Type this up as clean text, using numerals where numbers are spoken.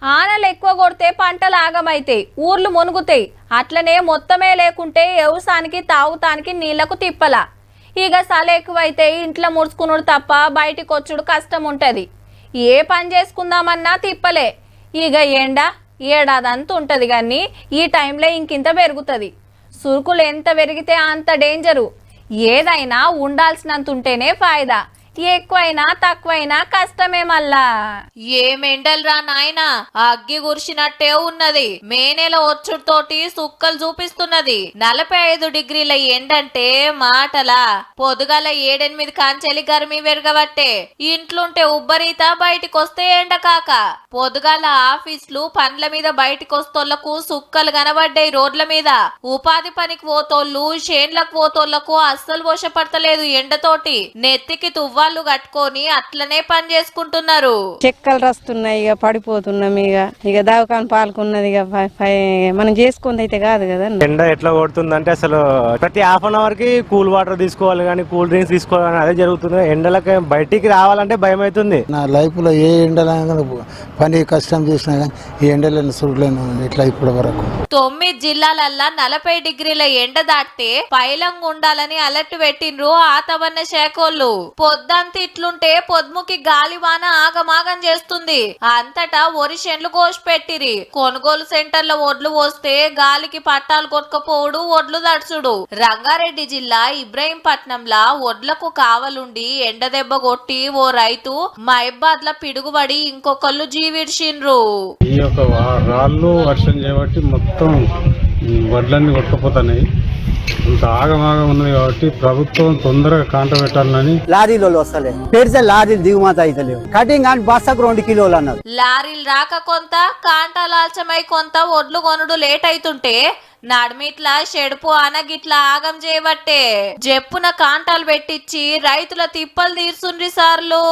ఆనలు ఎక్కువ కొడితే పంటలు ఆగమైతాయి, ఊర్లు మునుగుతాయి. అట్లనే మొత్తమే లేకుంటే వ్యవసాయానికి తాగుతానికి నీళ్లకు తిప్పల. ఇక సల ఎక్కువైతే ఇంట్లో ముడుచుకునుడు తప్ప బయటికి వచ్చుడు కష్టం ఉంటది. ఏ పని చేసుకుందామన్నా తిప్పలే. ఇక ఎండ ఏడాదంతా ఉంటది కానీ ఈ టైంలో ఇంకింత పెరుగుతుంది. సురుకులు ఎంత పెరిగితే అంత డేంజరు. ఏదైనా ఉండాల్సినంత ఉంటేనే ఫాయిదా, ఎక్కువైనా తక్కువైనా కష్టమే మళ్ళా. ఏమెండల్రా నాయనా, అగ్గి గురిసినట్టే ఉన్నది. మే నెల వచ్చుడుతోటి సుక్కలు చూపిస్తున్నది. 45 డిగ్రీల ఎండంటే మాటలా? పొద్దుగాల 7-8 కాంచెలి గర్మి పెరగబట్టే ఇంట్లుంటే ఉబ్బరీత, బయటికొస్తే ఎండ కాక. పొద్దుగాల ఆఫీసులు పండ్ల మీద బయటికొస్తోళ్లకు సుక్కలు కనబడ్డాయి రోడ్ల మీద. ఉపాధి పనికి పోతోళ్ళు, చేన్లకు పోతోళ్లకు అస్సలు వశపడతలేదు ఎండతోటి. నెత్తికి తువ్వాలు కట్టుకొని అట్లనే పని చేసుకుంటున్నారు. చెక్కలు రస్తున్నాయి, ఇక పడిపోతున్నాం. ఇక దవాఖాన పాల్కున్నది. ఇక మనం చేసుకుంది అయితే కాదు కదా. ఎండ ఎట్లా కొడుతుందంటే అసలు ప్రతి హాఫ్ అన్ అవర్ కి కూల్ వాటర్ తీసుకోవాలి కానీ, కూల్ డ్రింక్స్ తీసుకోవాలి, అదే జరుగుతుంది. ఎండలకి బయటికి రావాలంటే భయం అవుతుంది. నా లైఫ్ లో ఏ ఎండల పని కష్టం చేసినా కానీ ఈ ఎండలను చూడలేను ఇట్లా ఇప్పటి వరకు. 9 జిల్లాలల్లా 40 డిగ్రీల ఎండ దాటితే పైలంగా ఉండాలని అలర్ట్ పెట్టిండ్రు వాతావరణ శాఖోళ్ళు. పొద్దంతా ఇట్లుంటే పొద్దుముకి గాలివాన ఆగమాగం చేస్తుంది. అంతటా వరి చేన్లు కోసి పెట్టిరి. కొనుగోలు సెంటర్ల ఒడ్లు పోస్తే గాలికి పట్టాలు కొట్టుకపోవుడు, ఒడ్లు దడుచుడు. రంగారెడ్డి జిల్లా ఇబ్రహీంపట్నంలా ఒడ్లకు కావలుండి ఎండ దెబ్బ కొట్టి ఓ రైతు మహబాద్ ల పిడుగుబడి ఇంకొకళ్ళు జీవిడ్చిండ్రు. ఈ యొక్క రాళ్ళు వర్షం చేయబట్టి మొత్తం వడ్లన్నీ కొట్టుకుపోతున్నాయి. ఇంత ఆగమాగం ఉన్నది కాబట్టి ప్రభుత్వం తొందరగా కాంట పెట్టాలని. లారీలో వస్తలే పెడితే లారీలు దిగుమతి అయితలేవు. కటింగ్ అని బస్సకు 2 కిలోలు అన్నారు. లారీలు రాక కొంత, కాంటాలాల్చమై కొంత ఒడ్లు కొనుడు లేట్ అయితుంటే నడిమిట్లా షెడుపు అనగిట్లా ఆగం చేయబట్టే జెప్పున కాంటాలు పెట్టించి రైతుల తిప్పలు తీర్చుండ్రి సార్లు.